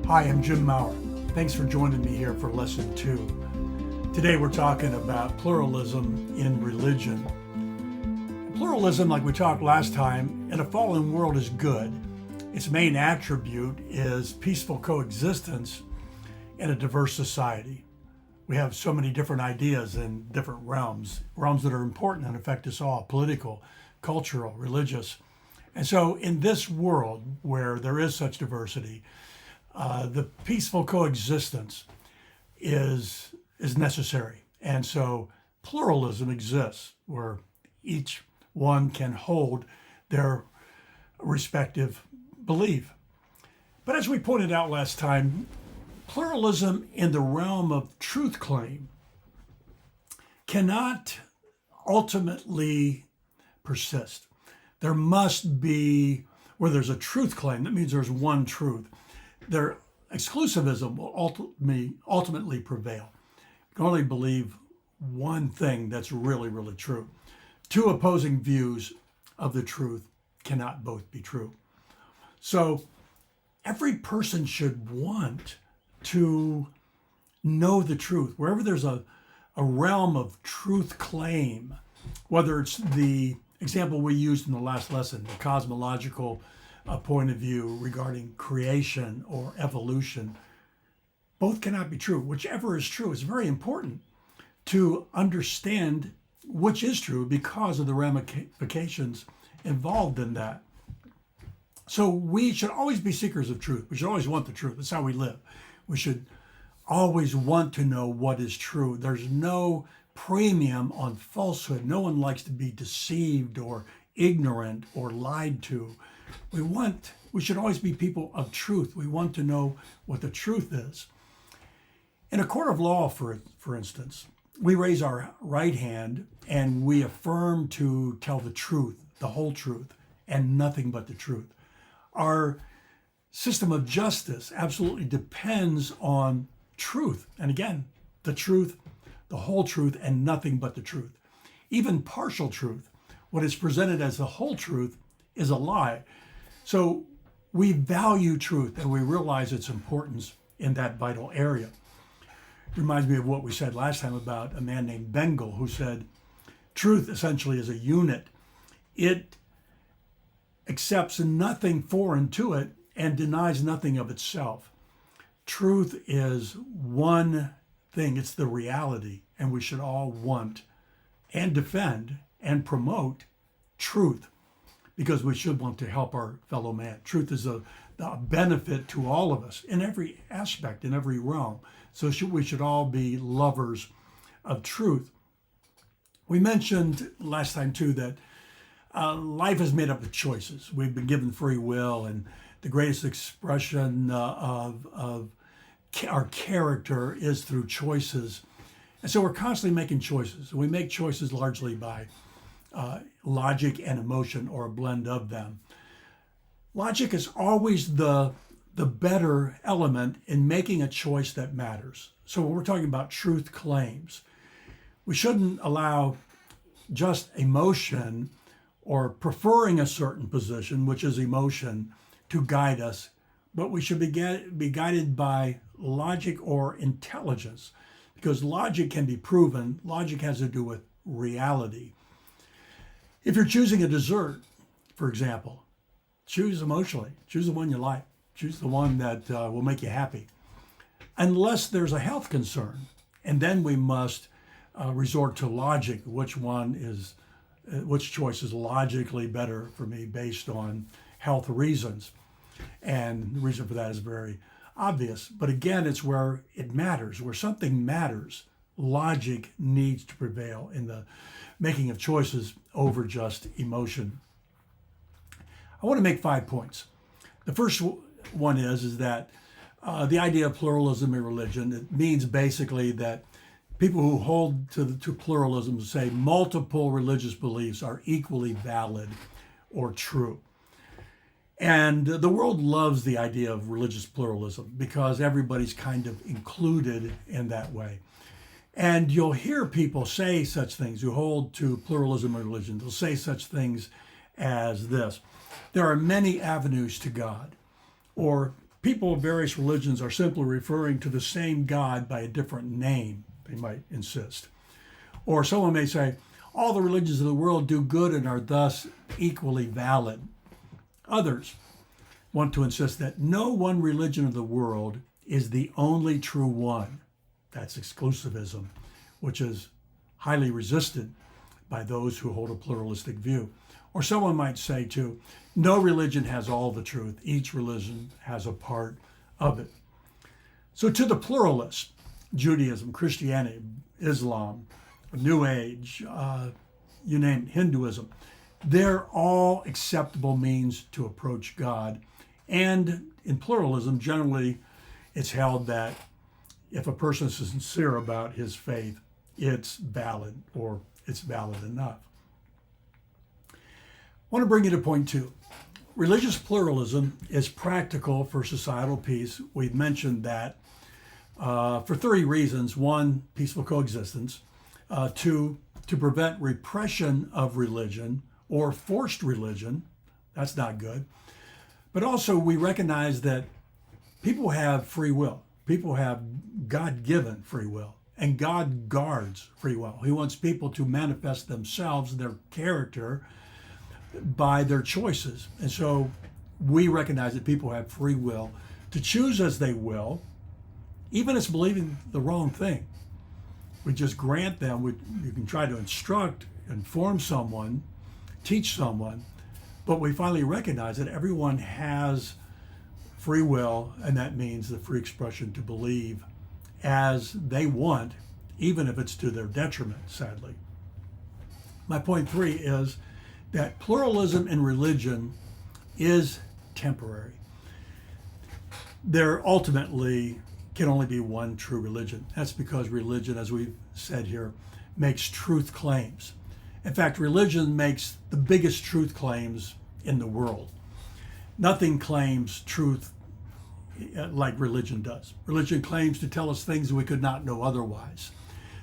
Hi, I'm Jim Maurer. Thanks for joining me here for Lesson 2. Today we're talking about pluralism in religion. Pluralism, like we talked last time, in a fallen world is good. Its main attribute is peaceful coexistence in a diverse society. We have so many different ideas in different realms that are important and affect us all: political, cultural, religious. And so in this world where there is such diversity, the peaceful coexistence is necessary. And so pluralism exists where each one can hold their respective belief. But as we pointed out last time, pluralism in the realm of truth claim cannot ultimately persist. There must be, where there's a truth claim, that means there's one truth. Their exclusivism will ultimately prevail. You can only believe one thing that's really, really true. Two opposing views of the truth cannot both be true. So every person should want to know the truth. Wherever there's a realm of truth claim, whether it's the example we used in the last lesson, the cosmological point of view regarding creation or evolution, both cannot be true. Whichever is true is very important to understand which is true because of the ramifications involved in that. So we should always be seekers of truth. We should always want the truth. That's how we live. We should always want to know what is true. There's no premium on falsehood. No one likes to be deceived or ignorant or lied to. We should always be people of truth. We want to know what the truth is. In a court of law, for instance, we raise our right hand and we affirm to tell the truth, the whole truth, and nothing but the truth. Our system of justice absolutely depends on truth. And again, the truth, the whole truth, and nothing but the truth. Even partial truth, what is presented as the whole truth, is a lie. So we value truth and we realize its importance in that vital area. It reminds me of what we said last time about a man named Bengal who said, truth essentially is a unit. It accepts nothing foreign to it and denies nothing of itself. Truth is one thing, it's the reality, and we should all want and defend and promote truth because we should want to help our fellow man. Truth is a benefit to all of us in every aspect, in every realm. So we should all be lovers of truth. We mentioned last time too that life is made up of choices. We've been given free will, and the greatest expression of our character is through choices. And so we're constantly making choices. We make choices largely by logic and emotion, or a blend of them. Logic is always the better element in making a choice that matters. So when we're talking about truth claims, we shouldn't allow just emotion or preferring a certain position, which is emotion, to guide us, but we should be guided by logic or intelligence, because logic can be proven. Logic has to do with reality. If you're choosing a dessert, for example, choose emotionally. Choose the one you like. Choose the one that will make you happy. Unless there's a health concern, and then we must resort to logic. Which choice is logically better for me based on health reasons? And the reason for that is very obvious. But again, it's where it matters, where something matters. Logic needs to prevail in the making of choices over just emotion. I want to make 5 points. The first one is that the idea of pluralism in religion, it means basically that people who hold to pluralism say multiple religious beliefs are equally valid or true. And the world loves the idea of religious pluralism because everybody's kind of included in that way. And you'll hear people say such things who hold to pluralism in religion. They'll say such things as this: there are many avenues to God, or people of various religions are simply referring to the same God by a different name, they might insist. Or someone may say, all the religions of the world do good and are thus equally valid. Others want to insist that no one religion of the world is the only true one. That's exclusivism, which is highly resisted by those who hold a pluralistic view. Or someone might say too, no religion has all the truth. Each religion has a part of it. So to the pluralists, Judaism, Christianity, Islam, New Age, you name it, Hinduism, they're all acceptable means to approach God. And in pluralism, generally, it's held that if a person is sincere about his faith, it's valid or it's valid enough. I want to bring you to point 2. Religious pluralism is practical for societal peace. We've mentioned that for 3 reasons. 1, peaceful coexistence. 2, to prevent repression of religion or forced religion. That's not good. But also we recognize that people have free will. People have God-given free will. And God guards free will. He wants people to manifest themselves, their character, by their choices. And so we recognize that people have free will to choose as they will, even if it's believing the wrong thing. We just grant them, you can try to instruct, inform someone, teach someone, but we finally recognize that everyone has free will, and that means the free expression to believe as they want, even if it's to their detriment, sadly. My point 3 is that pluralism in religion is temporary. There ultimately can only be one true religion. That's because religion, as we've said here, makes truth claims. In fact, religion makes the biggest truth claims in the world. Nothing claims truth like religion does. Religion claims to tell us things we could not know otherwise.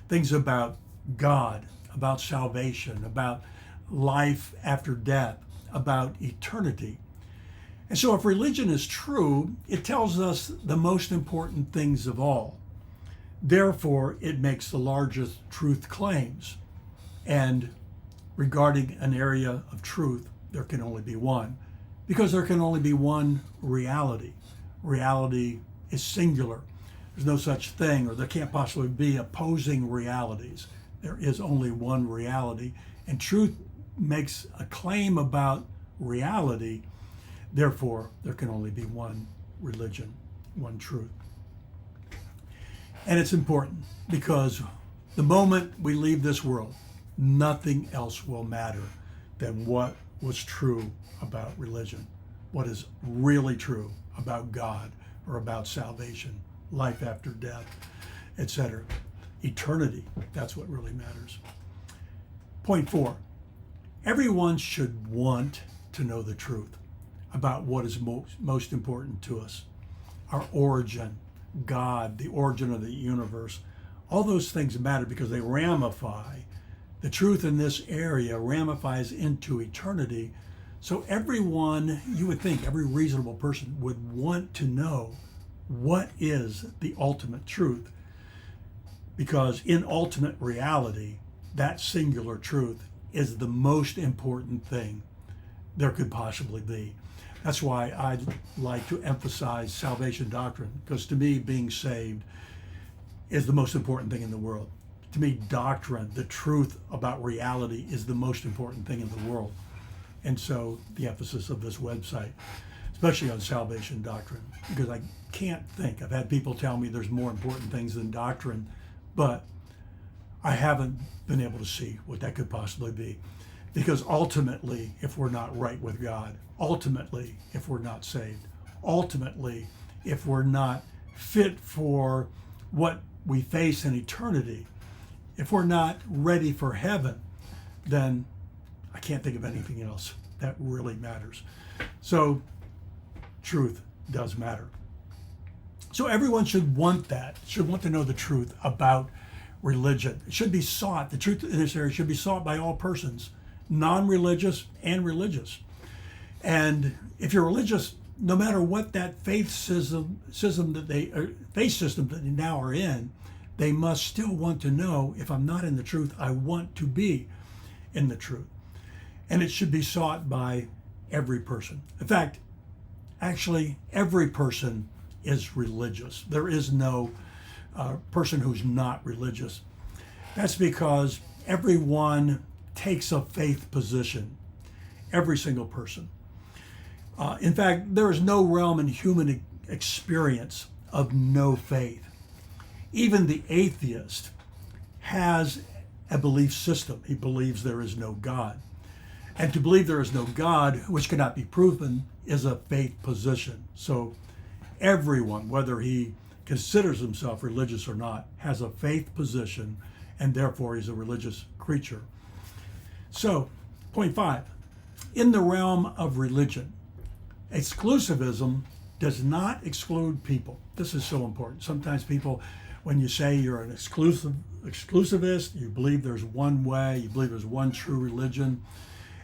Things about God, about salvation, about life after death, about eternity. And so if religion is true, it tells us the most important things of all. Therefore, it makes the largest truth claims. And regarding an area of truth, there can only be one, because there can only be one reality. Reality is singular. There's no such thing, or there can't possibly be opposing realities. There is only one reality, and truth makes a claim about reality. Therefore, there can only be one religion, one truth. And it's important because the moment we leave this world, nothing else will matter than what was true about religion, what is really true about God or about salvation, life after death, etc. Eternity, that's what really matters. Point 4, everyone should want to know the truth about what is most important to us. Our origin, God, the origin of the universe, all those things matter because they ramify. The truth in this area ramifies into eternity. So everyone, you would think, every reasonable person would want to know what is the ultimate truth, because in ultimate reality, that singular truth is the most important thing there could possibly be. That's why I like to emphasize salvation doctrine, because to me, being saved is the most important thing in the world. To me, doctrine, the truth about reality, is the most important thing in the world. And so the emphasis of this website, especially on salvation doctrine, because I can't think, I've had people tell me there's more important things than doctrine, but I haven't been able to see what that could possibly be. Because ultimately, if we're not right with God, ultimately, if we're not saved, ultimately, if we're not fit for what we face in eternity, if we're not ready for heaven, then I can't think of anything else that really matters. So truth does matter. So everyone should want that, should want to know the truth about religion. It should be sought. The truth in this area should be sought by all persons, non-religious and religious. And if you're religious, no matter what that faith system that they now are in, they must still want to know, if I'm not in the truth, I want to be in the truth. And it should be sought by every person. In fact, actually, every person is religious. There is no person who's not religious. That's because everyone takes a faith position. Every single person. In fact, there is no realm in human experience of no faith. Even the atheist has a belief system. He believes there is no God. And to believe there is no God, which cannot be proven, is a faith position. So everyone, whether he considers himself religious or not, has a faith position, and therefore he's a religious creature. So, point 5, in the realm of religion, exclusivism does not exclude people. This is so important. Sometimes people, when you say you're an exclusivist, you believe there's one way, you believe there's one true religion,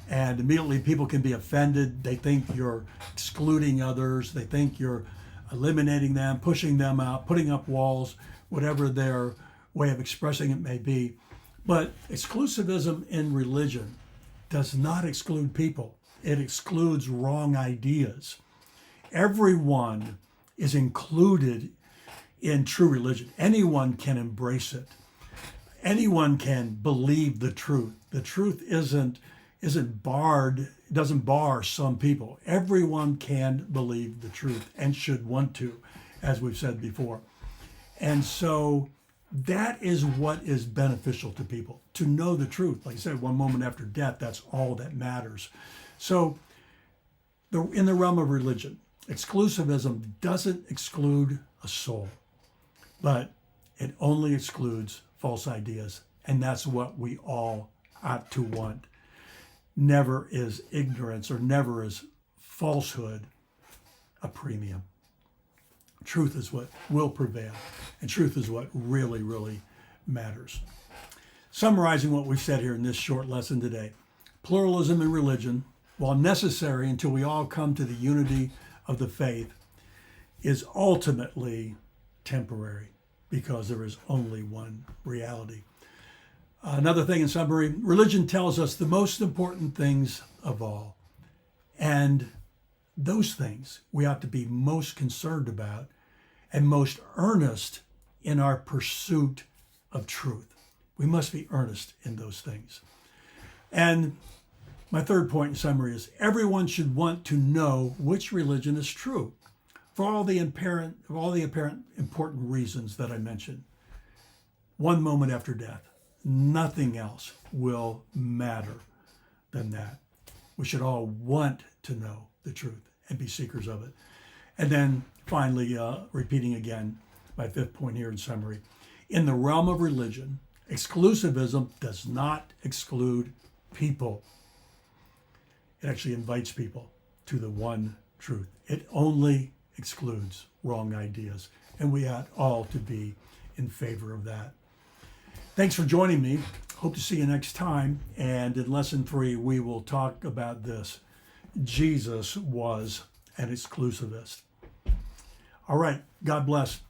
and immediately people can be offended. They think you're excluding others. They think you're eliminating them, pushing them out, putting up walls, whatever their way of expressing it may be. But exclusivism in religion does not exclude people. It excludes wrong ideas. Everyone is included in true religion. Anyone can embrace it. Anyone can believe the truth. The truth isn't barred, doesn't bar some people. Everyone can believe the truth and should want to, as we've said before. And so that is what is beneficial to people, to know the truth. Like I said, one moment after death, that's all that matters. So in the realm of religion, exclusivism doesn't exclude a soul, but it only excludes false ideas. And that's what we all ought to want. Never is ignorance, or never is falsehood a premium. Truth is what will prevail, and truth is what really, really matters. Summarizing what we've said here in this short lesson today, pluralism in religion, while necessary until we all come to the unity of the faith, is ultimately temporary, because there is only one reality. Another thing in summary, religion tells us the most important things of all. And those things we ought to be most concerned about and most earnest in our pursuit of truth. We must be earnest in those things. And my third point in summary is everyone should want to know which religion is true for all the apparent important reasons that I mentioned. One moment after death. Nothing else will matter than that. We should all want to know the truth and be seekers of it. And then finally, repeating again my fifth point here in summary, in the realm of religion, exclusivism does not exclude people. It actually invites people to the one truth. It only excludes wrong ideas, and we ought all to be in favor of that. Thanks for joining me. Hope to see you next time. And in lesson 3, we will talk about this. Jesus was an exclusivist. All right. God bless.